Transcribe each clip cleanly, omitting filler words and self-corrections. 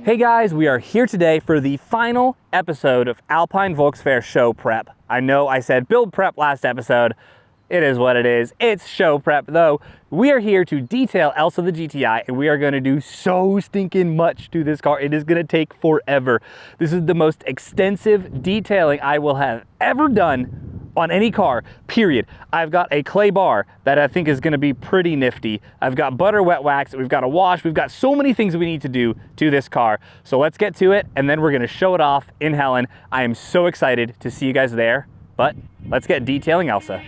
Hey guys, we are here today for the final episode of Alpine Volks Fair show prep. I know I said build prep last episode. It is what it is. It's show prep though. We are here to detail Elsa the GTI and we are gonna do so stinking much to this car. It is gonna take forever. This is the most extensive detailing I will have ever done on any car, period. I've got a clay bar that I think is gonna be pretty nifty. I've got butter wet wax, we've got a wash, we've got so many things we need to do to this car. So let's get to it and then we're gonna show it off in Helen. I am so excited to see you guys there, but let's get detailing Elsa.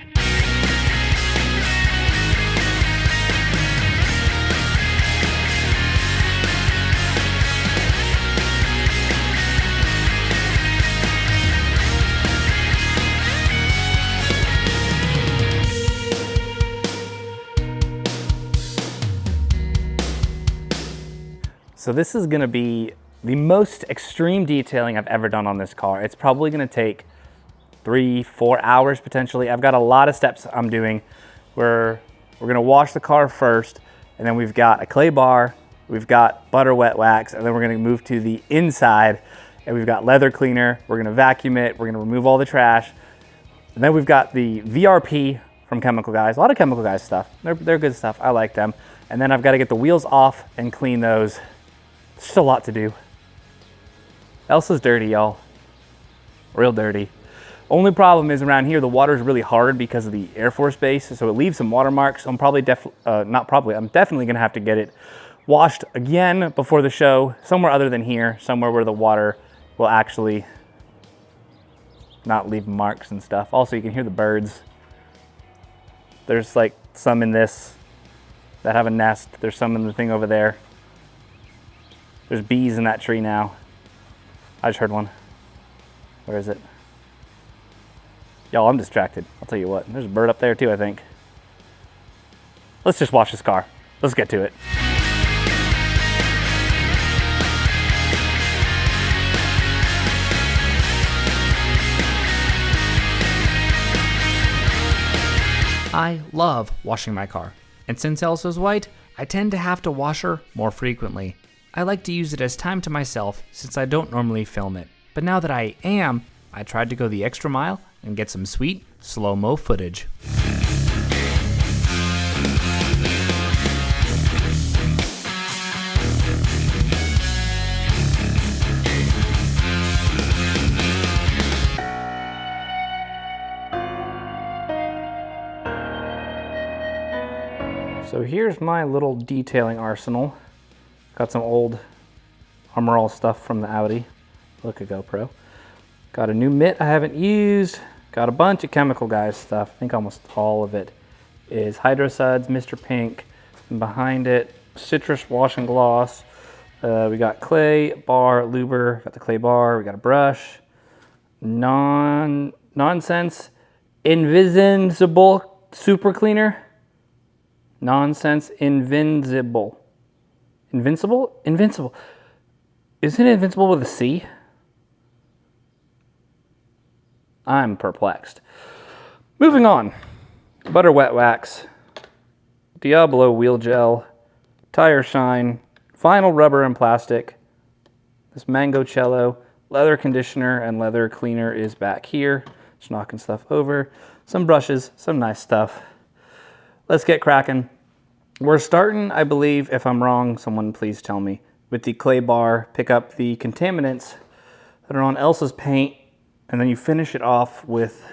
So this is gonna be the most extreme detailing I've ever done on this car. It's probably gonna take 3-4 hours potentially. I've got a lot of steps I'm doing. We're gonna wash the car first, and then we've got a clay bar, we've got butter wet wax, and then we're gonna move to the inside, and we've got leather cleaner. We're gonna vacuum it, we're gonna remove all the trash. And then we've got the VRP from Chemical Guys. A lot of Chemical Guys stuff. They're good stuff, I like them. And then I've gotta get the wheels off and clean those. It's just a lot to do. Elsa's dirty, y'all. Real dirty. Only problem is around here, the water is really hard because of the Air Force Base, so it leaves some watermarks. I'm definitely gonna have to get it washed again before the show, somewhere other than here, somewhere where the water will actually not leave marks and stuff. Also, you can hear the birds. There's like some in this that have a nest. There's some in the thing over there. There's bees in that tree now. I just heard one. Where is it? Y'all, I'm distracted. I'll tell you what. There's a bird up there too, I think. Let's just wash this car. Let's get to it. I love washing my car, and since Elsa's white, I tend to have to wash her more frequently. I like to use it as time to myself since I don't normally film it, but now that I am, I tried to go the extra mile and get some sweet, slow-mo footage. So here's my little detailing arsenal. Got some old Armor All stuff from the Audi. Look, a GoPro. Got a new mitt I haven't used. Got a bunch of Chemical Guys stuff. I think almost all of it is Hydro Suds, Mr. Pink. And behind it, Citrus Wash and Gloss. We got clay, bar, luber. Got the clay bar. We got a brush. Nonsense Invincible Super Cleaner. Nonsense Invincible. Invincible? Invincible. Isn't it invincible with a C? I'm perplexed. Moving on. Butter wet wax. Diablo wheel gel. Tire shine. Vinyl rubber and plastic. This mango cello. Leather conditioner and leather cleaner is back here. Just knocking stuff over. Some brushes. Some nice stuff. Let's get cracking. We're starting, I believe, if I'm wrong, someone please tell me, with the clay bar. Pick up the contaminants that are on Elsa's paint, and then you finish it off with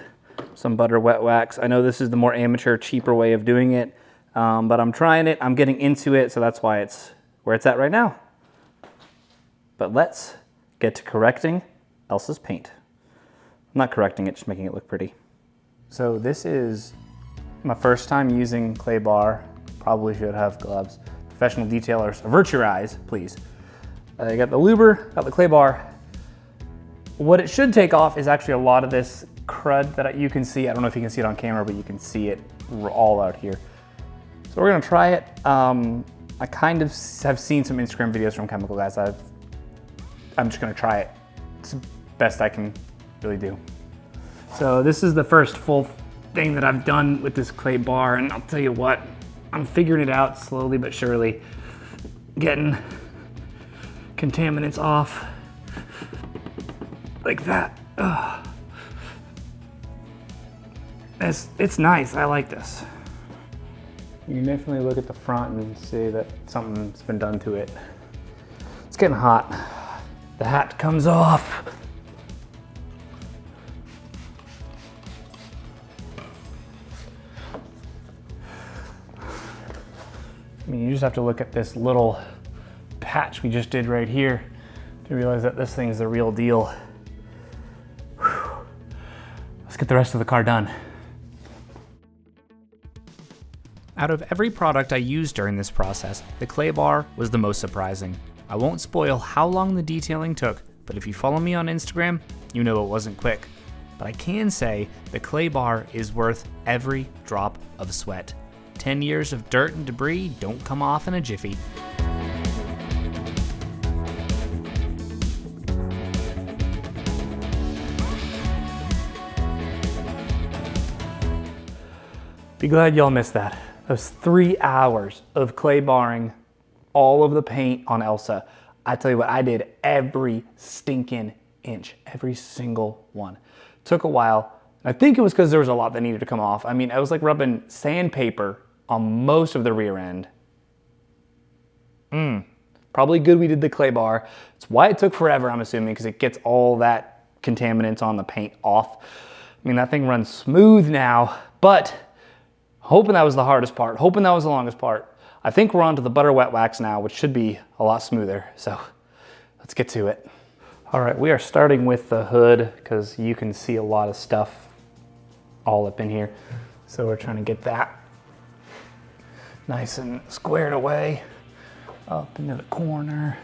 some butter wet wax. I know this is the more amateur, cheaper way of doing it, but I'm trying it, I'm getting into it, so that's why it's where it's at right now. But let's get to correcting Elsa's paint. I'm not correcting it, just making it look pretty. So this is my first time using clay bar. Probably should have gloves. Professional detailers, avert your eyes, please. I got the luber, got the clay bar. What it should take off is actually a lot of this crud that you can see. I don't know if you can see it on camera, but you can see it all out here. So we're gonna try it. I kind of have seen some Instagram videos from Chemical Guys. I'm just gonna try it. It's the best I can really do. So this is the first full thing that I've done with this clay bar, and I'll tell you what, I'm figuring it out slowly but surely. Getting contaminants off like that. Ugh. It's nice, I like this. You can definitely look at the front and see that something's been done to it. It's getting hot. The hat comes off. I mean, you just have to look at this little patch we just did right here to realize that this thing's the real deal. Whew. Let's get the rest of the car done. Out of every product I used during this process, the clay bar was the most surprising. I won't spoil how long the detailing took, but if you follow me on Instagram, you know it wasn't quick. But I can say the clay bar is worth every drop of sweat. 10 years of dirt and debris don't come off in a jiffy. Be glad y'all missed that. Those 3 hours of clay barring all of the paint on Elsa. I tell you what, I did every stinking inch, every single one. Took a while. I think it was because there was a lot that needed to come off. I mean, I was like rubbing sandpaper on most of the rear end. Probably good we did the clay bar. It's why it took forever, I'm assuming, because it gets all that contaminants on the paint off. I mean, that thing runs smooth now, but hoping that was the hardest part, hoping that was the longest part. I think we're on to the butter wet wax now, which should be a lot smoother, so let's get to it. All right, we are starting with the hood because you can see a lot of stuff all up in here. So we're trying to get that nice and squared away up into the corner.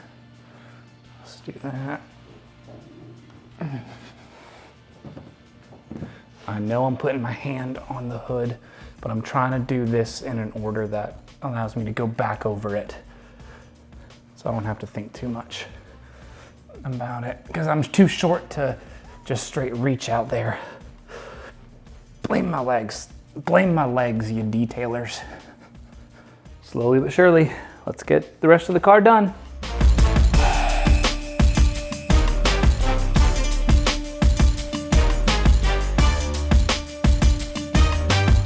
Let's do that. I know I'm putting my hand on the hood, but I'm trying to do this in an order that allows me to go back over it so I don't have to think too much about it because I'm too short to just straight reach out there. Blame my legs, you detailers. Slowly but surely, let's get the rest of the car done.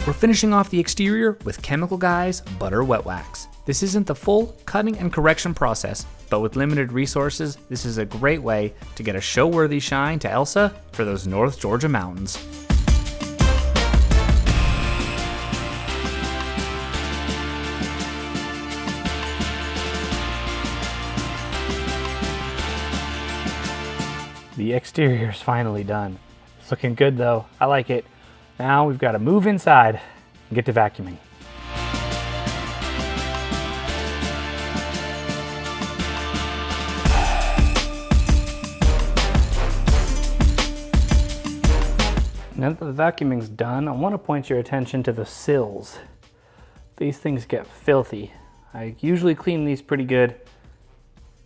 We're finishing off the exterior with Chemical Guy's Butter Wet Wax. This isn't the full cutting and correction process, but with limited resources, this is a great way to get a show-worthy shine to Elsa for those North Georgia mountains. The exterior is finally done. It's looking good though, I like it. Now we've got to move inside and get to vacuuming. Now that the vacuuming's done, I want to point your attention to the sills. These things get filthy. I usually clean these pretty good.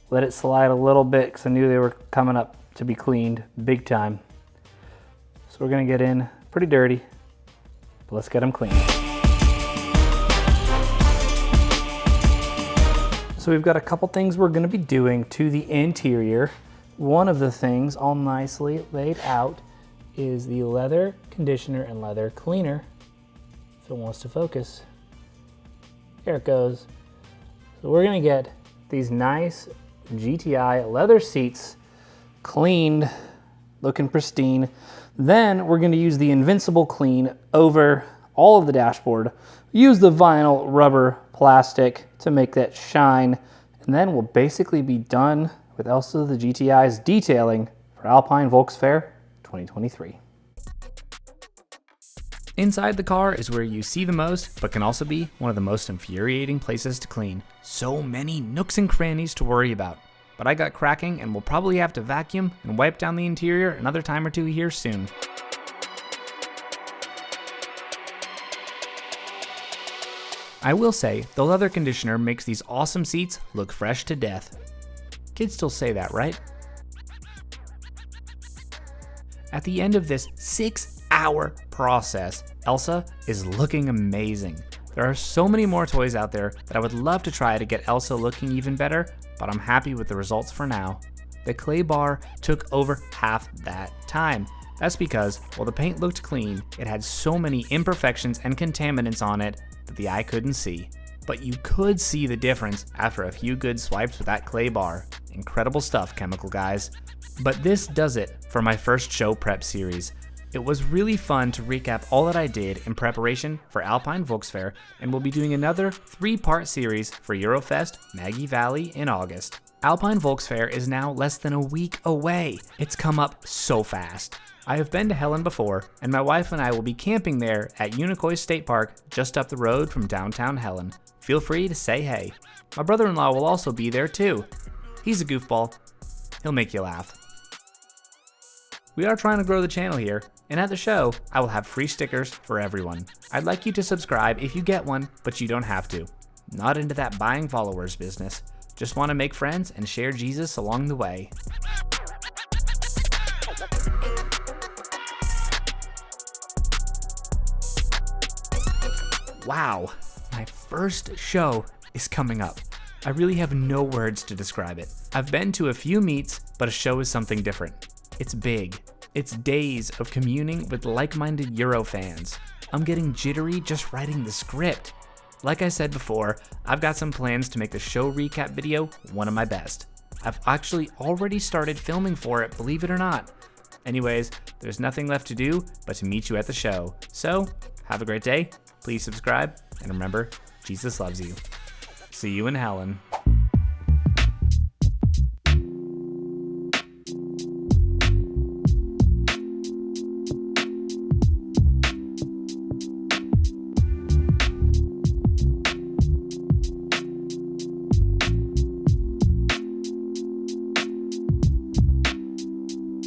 Let it slide a little bit because I knew they were coming up to be cleaned big time. So we're gonna get in pretty dirty, but let's get them clean. So we've got a couple things we're gonna be doing to the interior. One of the things all nicely laid out is the leather conditioner and leather cleaner. If it wants to focus, there it goes. So we're gonna get these nice GTI leather seats cleaned, looking pristine. Then we're gonna use the Invincible Clean over all of the dashboard. Use the vinyl rubber plastic to make that shine. And then we'll basically be done with Elsa the GTI's detailing for Alpine Volks Fair 2023. Inside the car is where you see the most, but can also be one of the most infuriating places to clean. So many nooks and crannies to worry about. But I got cracking and we'll probably have to vacuum and wipe down the interior another time or two here soon. I will say, the leather conditioner makes these awesome seats look fresh to death. Kids still say that, right? At the end of this 6-hour process, Elsa is looking amazing. There are so many more toys out there that I would love to try to get Elsa looking even better, but I'm happy with the results for now. The clay bar took over half that time. That's because, while the paint looked clean, it had so many imperfections and contaminants on it that the eye couldn't see. But you could see the difference after a few good swipes with that clay bar. Incredible stuff, chemical guys. But this does it for my first show prep series. It was really fun to recap all that I did in preparation for Alpine Volks Fair, and we'll be doing another 3-part series for Eurofest Maggie Valley in August. Alpine Volks Fair is now less than a week away. It's come up so fast. I have been to Helen before, and my wife and I will be camping there at Unicoi State Park just up the road from downtown Helen. Feel free to say hey. My brother-in-law will also be there too. He's a goofball. He'll make you laugh. We are trying to grow the channel here, and at the show, I will have free stickers for everyone. I'd like you to subscribe if you get one, but you don't have to. Not into that buying followers business. Just want to make friends and share Jesus along the way. Wow, my first show is coming up. I really have no words to describe it. I've been to a few meets, but a show is something different. It's big. It's days of communing with like-minded Euro fans. I'm getting jittery just writing the script. Like I said before, I've got some plans to make the show recap video one of my best. I've actually already started filming for it, believe it or not. Anyways, there's nothing left to do but to meet you at the show. So, have a great day, please subscribe, and remember, Jesus loves you. See you in Helen.